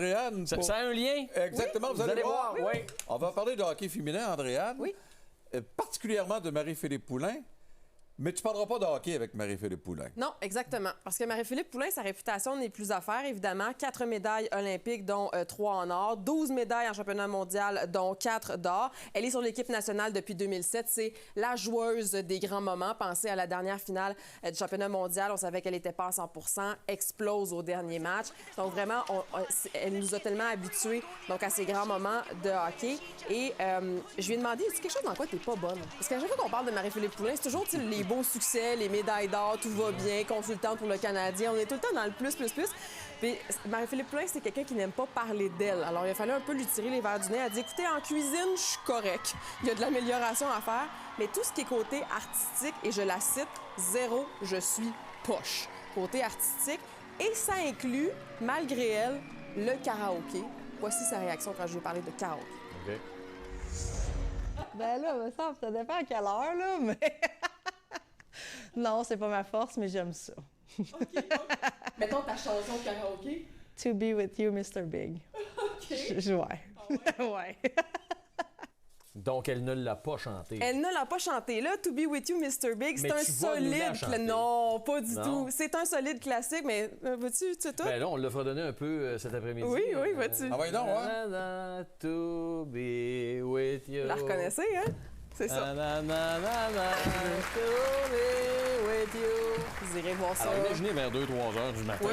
Andréane, Ça a un lien? Exactement, Oui. vous allez voir. Oui. On va parler de hockey féminin, Andréane. Oui. Particulièrement de Marie-Philippe Poulin. Mais tu parleras pas de hockey avec Marie-Philippe Poulin. Non, exactement. Parce que Marie-Philippe Poulin, sa réputation n'est plus à faire, évidemment. 4 médailles olympiques, dont 3 en or. 12 médailles en championnat mondial, dont 4 d'or. Elle est sur l'équipe nationale depuis 2007. C'est la joueuse des grands moments. Pensez à la dernière finale du championnat mondial. On savait qu'elle n'était pas à 100 explose au dernier match. Donc, vraiment, elle nous a tellement habitués donc, à ces grands moments de hockey. Et je lui ai demandé, est-ce quelque chose dans quoi tu n'es pas bonne? Parce qu'à chaque fois qu'on parle de Marie-Philippe Poulin, c'est toujours les beaux succès, les médailles d'or, tout va bien, consultante pour le Canadien. On est tout le temps dans le plus. Puis Marie-Philippe Poulin, c'est quelqu'un qui n'aime pas parler d'elle. Alors, il a fallu un peu lui tirer les verres du nez. Elle a dit, écoutez, en cuisine, je suis correct. Il y a de l'amélioration à faire. Mais tout ce qui est côté artistique, et je la cite, zéro, je suis poche. Côté artistique. Et ça inclut, malgré elle, le karaoké. Voici sa réaction quand je lui ai parlé de karaoké. OK. Ben là, ça dépend à quelle heure, là, mais... Non, c'est pas ma force, mais j'aime ça. OK. Mettons ta chanson de karaoké. To be with you, Mr. Big. OK. Ouais. Ah ouais? Ouais. Donc, elle ne l'a pas chanté. Elle ne l'a pas chanté. Là, To Be With You, Mr. Big, c'est Mais un tu vas nous la solide... chanter. Non, pas du Non. tout. C'est un solide classique, mais veux-tu, tu sais tout? Ben là, on le fera donner un peu cet après-midi. Oui, vas-tu? Ah ouais, non, hein? To be with you. Vous la reconnaissez, hein? C'est ça. To be with you. Vous irez voir ça. Alors, imaginez vers 2-3 heures du matin.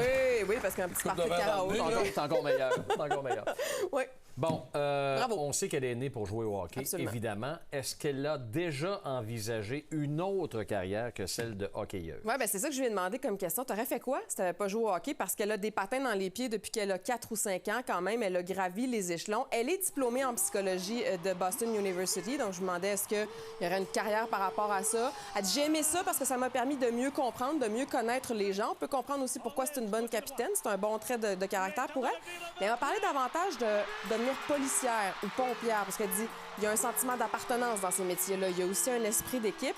Oui, parce qu'un petit party de verre dans le karaoké. nez, là. C'est encore meilleur. C'est encore meilleur. Oui. Bon, Bravo. on sait qu'elle est née pour jouer au hockey, Absolument. évidemment. Est-ce qu'elle a déjà envisagé une autre carrière que celle de hockeyeuse? Oui, bien c'est ça que je lui ai demandé comme question. T'aurais fait quoi si t'avais pas joué au hockey? Parce qu'elle a des patins dans les pieds depuis qu'elle a 4 ou 5 ans quand même. Elle a gravi les échelons. Elle est diplômée en psychologie de Boston University. Donc, je lui demandais est-ce qu'il y aurait une carrière par rapport à ça. Elle dit, j'ai aimé ça parce que ça m'a permis de mieux comprendre, de mieux connaître les gens. On peut comprendre aussi pourquoi c'est une bonne capitaine. C'est un bon trait de caractère pour elle. Mais elle m'a parlé davantage de devenir policière ou pompière, parce qu'elle dit il y a un sentiment d'appartenance dans ces métiers-là. Il y a aussi un esprit d'équipe.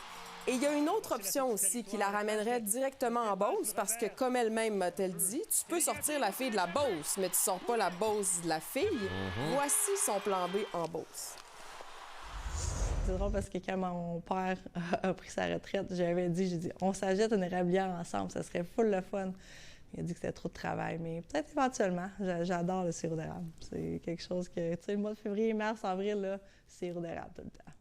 Et il y a une autre option aussi qui la ramènerait directement en Beauce, parce que, comme elle-même m'a-t-elle dit, tu peux sortir la fille de la Beauce, mais tu sors pas la Beauce de la fille. Voici son plan B en Beauce. C'est drôle parce que quand mon père a pris sa retraite, j'ai dit, on s'achète une érablière ensemble, ça serait full le fun. Il a dit que c'était trop de travail, mais peut-être éventuellement. J'adore le sirop d'érable. C'est quelque chose que, tu sais, le mois de février, mars, avril, là, sirop d'érable tout le temps.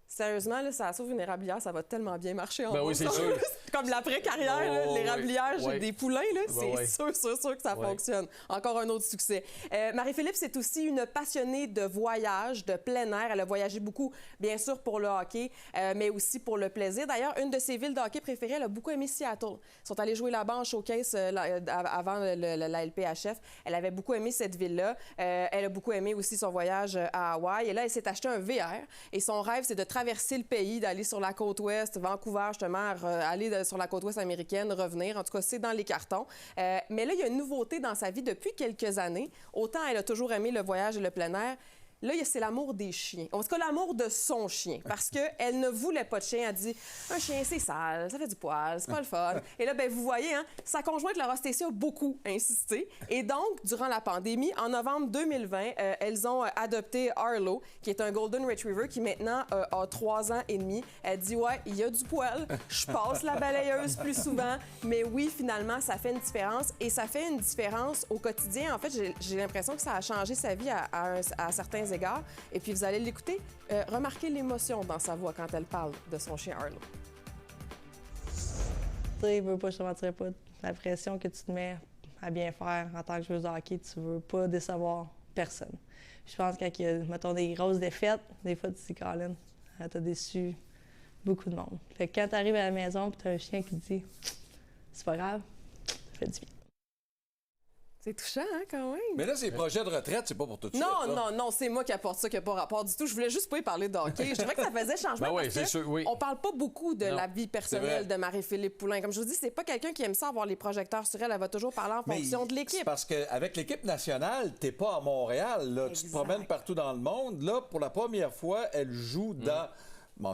Sérieusement, là, ça sauve une érablière, ça va tellement bien marcher en Ben oui, Beauce. c'est sûr. Comme l'après-carrière, là, Oh, l'érablière, oui. j'ai Oui. des poulains, là, c'est oui. sûr que ça Oui. fonctionne. Encore un autre succès. Marie-Philippe, c'est aussi une passionnée de voyage, de plein air. Elle a voyagé beaucoup, bien sûr, pour le hockey, mais aussi pour le plaisir. D'ailleurs, une de ses villes de hockey préférées, elle a beaucoup aimé Seattle. Ils sont allés jouer là-bas en showcase avant la LPHF. Elle avait beaucoup aimé cette ville-là. Elle a beaucoup aimé aussi son voyage à Hawaï. Et là, elle s'est acheté un VR. Et son rêve, c'est de traverser le pays, d'aller sur la côte ouest, Vancouver, justement, aller sur la côte ouest américaine, revenir. En tout cas, c'est dans les cartons. Mais là, il y a une nouveauté dans sa vie depuis quelques années. Autant elle a toujours aimé le voyage et le plein air. Là, c'est l'amour des chiens. En tout cas, l'amour de son chien. Parce qu'elle ne voulait pas de chien. Elle dit un chien, c'est sale, ça fait du poil, c'est pas le fun. Et là, bien, vous voyez, hein, sa conjointe, Laura Stacey, a beaucoup insisté. Et donc, durant la pandémie, en novembre 2020, elles ont adopté Arlo, qui est un Golden Retriever qui maintenant a 3 ans et demi. Elle dit ouais, il y a du poil, je passe la balayeuse plus souvent. Mais oui, finalement, ça fait une différence. Et ça fait une différence au quotidien. En fait, j'ai l'impression que ça a changé sa vie à certains égards. Et puis, vous allez l'écouter. Remarquez l'émotion dans sa voix quand elle parle de son chien Arlo. Tu sais, je te mentirais pas, la pression que tu te mets à bien faire en tant que joueuse de hockey, tu veux pas décevoir personne. Je pense que quand il y a, mettons, des grosses défaites, des fois, tu te dis, Colin, t'as déçu beaucoup de monde. Fait que quand tu arrives à la maison et tu as un chien qui te dit, c'est pas grave, ça fait du bien. C'est touchant, hein, quand même. Mais là, ces projets de retraite, c'est pas pour tout de suite. Non, c'est moi qui apporte ça, qui n'a pas rapport du tout. Je voulais juste pas y parler de hockey. Je dirais que ça faisait changement. Ben oui, parce c'est que sûr, oui. on parle pas beaucoup de Non, la vie personnelle de Marie-Philippe Poulin. Comme je vous dis, c'est pas quelqu'un qui aime ça avoir les projecteurs sur elle. Elle va toujours parler en fonction de C'est l'équipe. parce qu'avec l'équipe nationale, t'es pas à Montréal. Là. Tu te Exact. promènes partout dans le monde. Là, pour la première fois, elle joue dans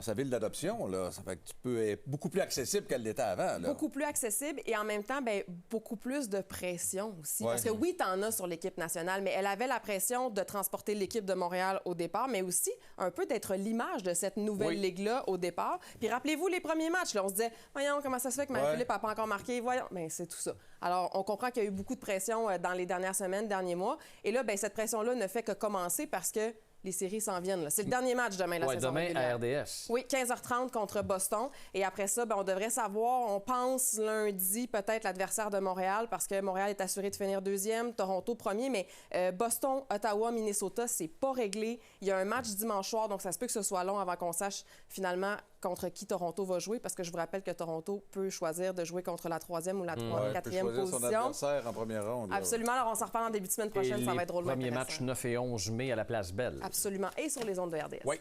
sa ville d'adoption, là. Ça fait que tu peux être beaucoup plus accessible qu'elle l'était avant, là. Beaucoup plus accessible et en même temps, bien, beaucoup plus de pression aussi. Ouais. Parce que oui, tu en as sur l'équipe nationale, mais elle avait la pression de transporter l'équipe de Montréal au départ, mais aussi un peu d'être l'image de cette nouvelle ligue-là au départ. Puis rappelez-vous les premiers matchs, là, on se disait, voyons, comment ça se fait que Marie-Philippe n'a pas encore marqué? Voyons, bien, c'est tout ça. Alors, on comprend qu'il y a eu beaucoup de pression dans les dernières semaines, derniers mois. Et là, bien, cette pression-là ne fait que commencer parce que les séries s'en viennent. C'est le dernier match demain, la saison demain régulière. à RDS. Oui, 15h30 contre Boston. Et après ça, bien, on devrait savoir, on pense lundi, peut-être l'adversaire de Montréal, parce que Montréal est assuré de finir deuxième, Toronto premier, mais Boston, Ottawa, Minnesota, c'est pas réglé. Il y a un match dimanche soir, donc ça se peut que ce soit long avant qu'on sache finalement contre qui Toronto va jouer, parce que je vous rappelle que Toronto peut choisir de jouer contre la troisième ou la quatrième peut choisir position. son adversaire en première ronde. Là. Absolument. Alors, on s'en reparle en début de semaine prochaine. Et Ça va être drôlement premier intéressant. match 9 et 11 mai à la Place Belle. Absolument. Et sur les ondes de RDS. Oui,